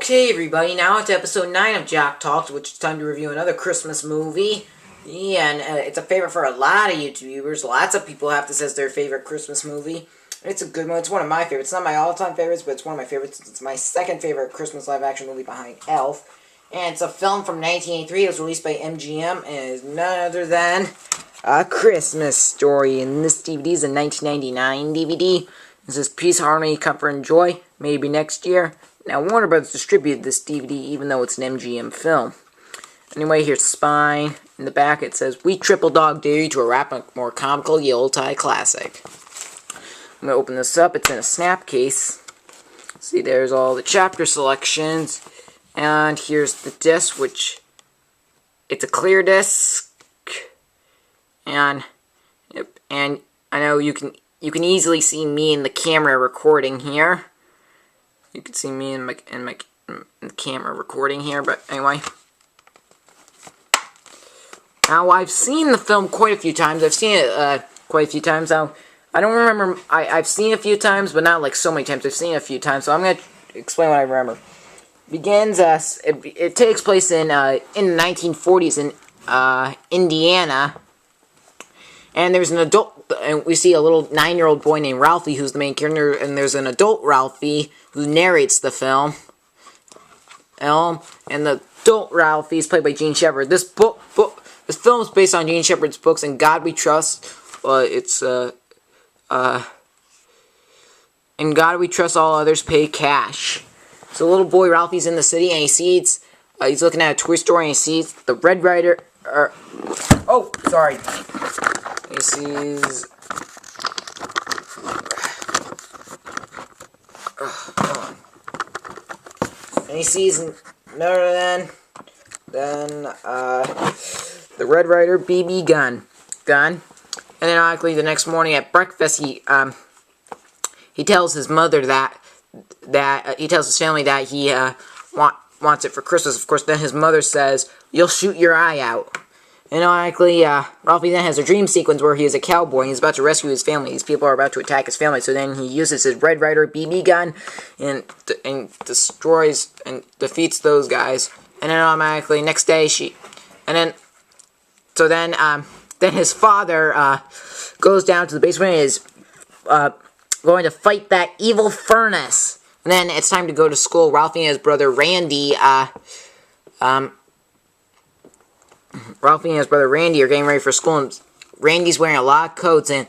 Okay, everybody, now it's episode 9 of Talkz, which is time to review another Christmas movie. Yeah, and it's a favorite for a lot of YouTubers. Lots of people have this as their favorite Christmas movie. It's a good one. It's one of my favorites. It's not my all-time favorites, but it's one of my favorites. It's my second favorite Christmas live-action movie behind Elf. And it's a film from 1983. It was released by MGM, and is none other than A Christmas Story. And this DVD is a 1999 DVD. It says Peace, Harmony, Comfort, and Joy. Maybe next year. Now, Warner Bros. Distributed this DVD, even though it's an MGM film. Anyway, here's Spine. In the back, it says, "We triple dog dare you to wrap a more comical Yuletide classic." I'm going to open this up. It's in a snap case. See, there's all the chapter selections. And here's the disc, which, it's a clear disc. And, yep, and I know you can easily see me in the camera recording here. You can see me in the camera recording here, but anyway. Now, I've seen the film quite a few times. I've seen it quite a few times. Now, I don't remember. I've seen it a few times, but not like so many times. I've seen it a few times, so I'm going to explain what I remember. Begins, it takes place in the 1940s in Indiana. And there's an adult, and we see a little 9-year-old boy named Ralphie, who's the main character, and there's an adult Ralphie who narrates the film. And the adult Ralphie is played by Gene Shepard. This film is based on Gene Shepard's books, In God We Trust. In God We Trust, All Others Pay Cash. So the little boy Ralphie's in the city, and he sees, he's looking at a toy store, and he sees the Red Rider, oh, sorry. He sees, hold on. And he sees none other than the Red Rider BB gun. And then, ironically, the next morning at breakfast, he tells his mother he tells his family that he wants it for Christmas. Of course, then his mother says, "You'll shoot your eye out." And ironically, Ralphie then has a dream sequence where he is a cowboy and he's about to rescue his family. These people are about to attack his family, so then he uses his Red Rider BB gun and destroys and defeats those guys. And then automatically, next day, then his father goes down to the basement and is going to fight that evil furnace. And then it's time to go to school. Ralphie and his brother Randy, Ralphie and his brother Randy are getting ready for school, and Randy's wearing a lot of coats, and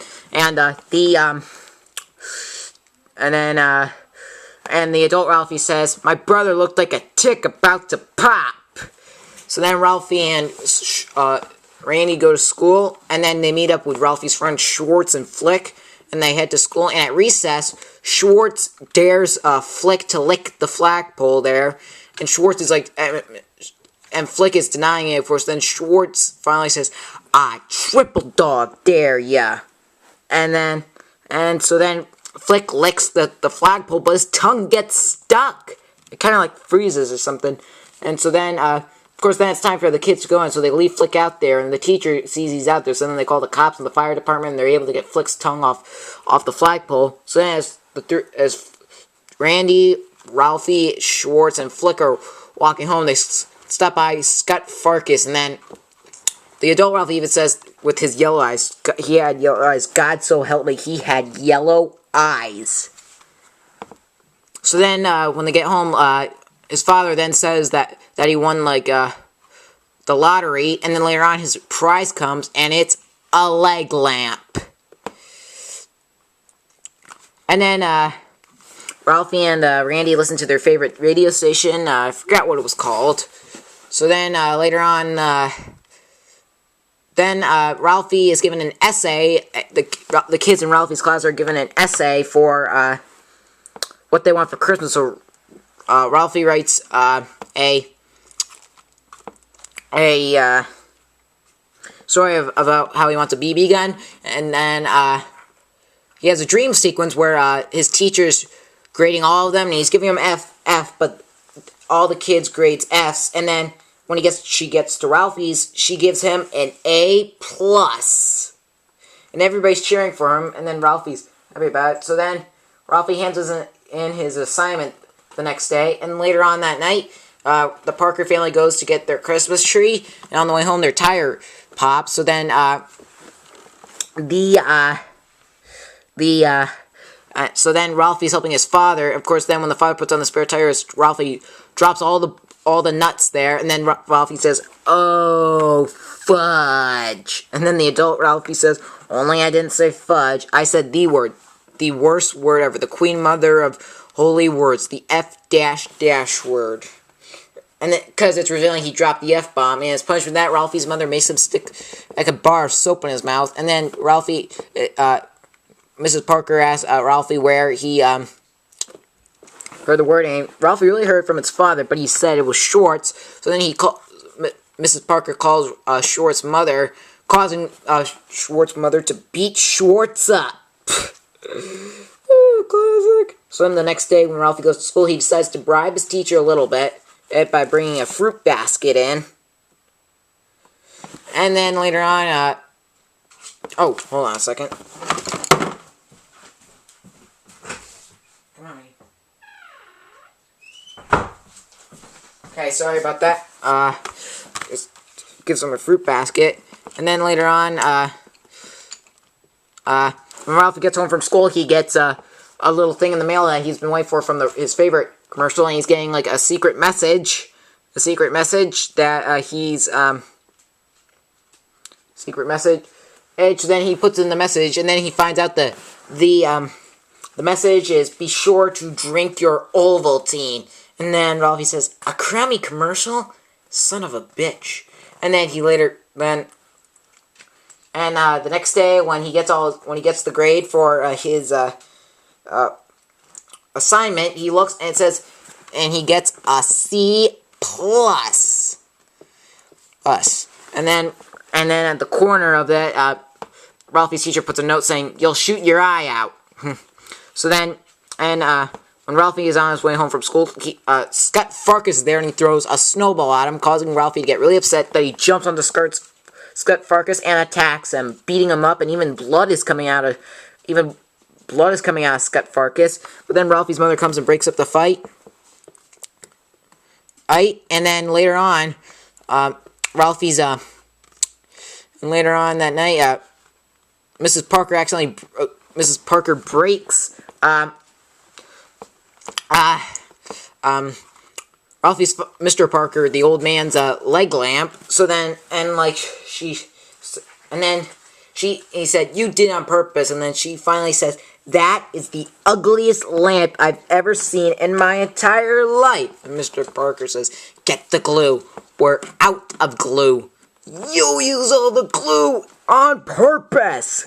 the adult Ralphie says, "My brother looked like a tick about to pop." So then Ralphie and Randy go to school, and then they meet up with Ralphie's friends Schwartz and Flick, and they head to school, and at recess, Schwartz dares Flick to lick the flagpole there, and Schwartz is like, and Flick is denying it, of course. Then Schwartz finally says, "I triple dog dare ya." And so then Flick licks the flagpole, but his tongue gets stuck. It kind of like freezes or something. And so then, of course, then it's time for the kids to go in, so they leave Flick out there, and the teacher sees he's out there, so then they call the cops and the fire department, and they're able to get Flick's tongue off the flagpole. So then as Randy, Ralphie, Schwartz, and Flick are walking home, they stop by Scott Farkas, and then the adult Ralphie even says, with his yellow eyes, he had yellow eyes, God so help me, he had yellow eyes. So then, when they get home, his father then says that he won, like, the lottery, and then later on his prize comes, and it's a leg lamp. And then, Ralphie and Randy listen to their favorite radio station, I forgot what it was called. So then, later on, Ralphie is given an essay. The kids in Ralphie's class are given an essay for what they want for Christmas. So Ralphie writes a story about how he wants a BB gun, and then he has a dream sequence where his teacher's grading all of them, and he's giving them F, but all the kids grades Fs, and then when she gets to Ralphie's, she gives him an A+. And everybody's cheering for him, and then Ralphie's happy about it. So then Ralphie hands in his assignment the next day. And later on that night, the Parker family goes to get their Christmas tree, and on the way home, their tire pops. So then, so then Ralphie's helping his father. Of course, then when the father puts on the spare tires, Ralphie drops all the nuts there, and then Ralphie says, "Oh, fudge!" And then the adult Ralphie says, "Only I didn't say fudge. I said the word, the worst word ever, the queen mother of holy words, the F-dash word." And because it's revealing he dropped the F-bomb, and as punishment for that, Ralphie's mother makes him stick like a bar of soap in his mouth, and then Ralphie, Mrs. Parker asks Ralphie where he heard the word, and Ralphie really heard it from his father, but he said it was Schwartz. So then Mrs. Parker calls Schwartz's mother, causing Schwartz's mother to beat Schwartz up. Classic. So then the next day when Ralphie goes to school, he decides to bribe his teacher a little bit by bringing a fruit basket in. And then later on, oh, hold on a second. Okay, sorry about that. Just gives him a fruit basket. And then later on, when Ralphie gets home from school, he gets a little thing in the mail that he's been waiting for from his favorite commercial, and he's getting like a secret message. A secret message that secret message. And so then he puts in the message, and then he finds out the message is, "Be sure to drink your Ovaltine." And then Ralphie says, "A crummy commercial? Son of a bitch." And then the next day when he gets the grade for his assignment, he looks and it says, and he gets a C+. And then at the corner of that, Ralphie's teacher puts a note saying, "You'll shoot your eye out." So then, when Ralphie is on his way home from school, Scott Farkus is there and he throws a snowball at him, causing Ralphie to get really upset. That he jumps onto Scott Farkus and attacks him, beating him up, and even blood is coming out of Scott Farkus. But then Ralphie's mother comes and breaks up the fight. And then later on, and later on that night, Mrs. Parker breaks Ralphie's Mr. Parker, the old man's leg lamp. So then, he said, "You did it on purpose." And then she finally says, "That is the ugliest lamp I've ever seen in my entire life." And Mr. Parker says, "Get the glue. We're out of glue." "You use all the glue on purpose."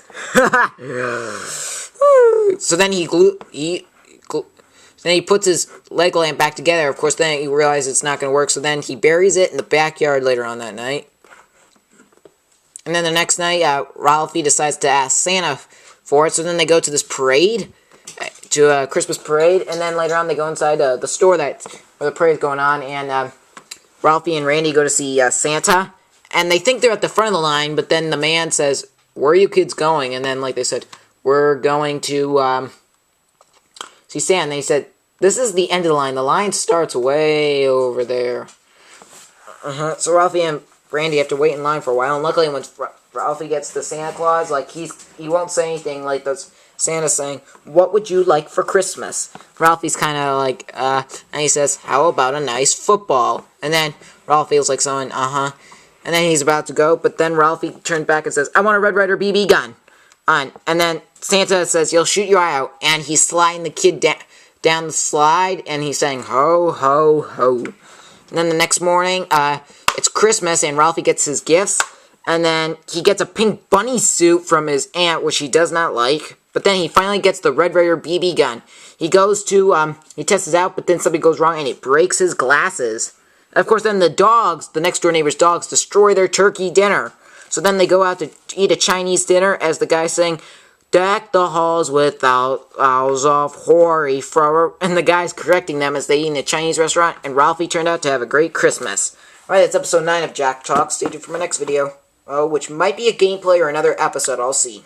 So then then he puts his leg lamp back together. Of course, then he realizes it's not going to work, so then he buries it in the backyard later on that night. And then the next night, Ralphie decides to ask Santa for it, so then they go to this parade, to a Christmas parade, and then later on they go inside the store where the parade's going on, and Ralphie and Randy go to see Santa, and they think they're at the front of the line, but then the man says, "Where are you kids going?" And then, like they said, "We're going to see Santa." And they said, "This is the end of the line. The line starts way over there." So Ralphie and Randy have to wait in line for a while, and luckily when Ralphie gets to Santa Claus, like he won't say anything like those Santa saying, "What would you like for Christmas?" Ralphie's kind of like, and he says, "How about a nice football?" And then Ralphie feels like someone, and then he's about to go, but then Ralphie turns back and says, "I want a Red Ryder BB gun." And then Santa says, "You'll shoot your eye out," and he's sliding the kid down the slide, and he's saying, "Ho, ho, ho." And then the next morning, it's Christmas, and Ralphie gets his gifts, and then he gets a pink bunny suit from his aunt, which he does not like, but then he finally gets the Red Ryder BB gun. He goes to, he tests it out, but then something goes wrong, and it breaks his glasses. And of course, then the next door neighbor's dogs, destroy their turkey dinner. So then they go out to eat a Chinese dinner, as the guy's saying, "Deck the halls with owls of hoary fur," and the guy's correcting them as they eat in a Chinese restaurant, and Ralphie turned out to have a great Christmas. Alright, that's episode 9 of Talkz. Stay tuned for my next video, which might be a gameplay or another episode, I'll see.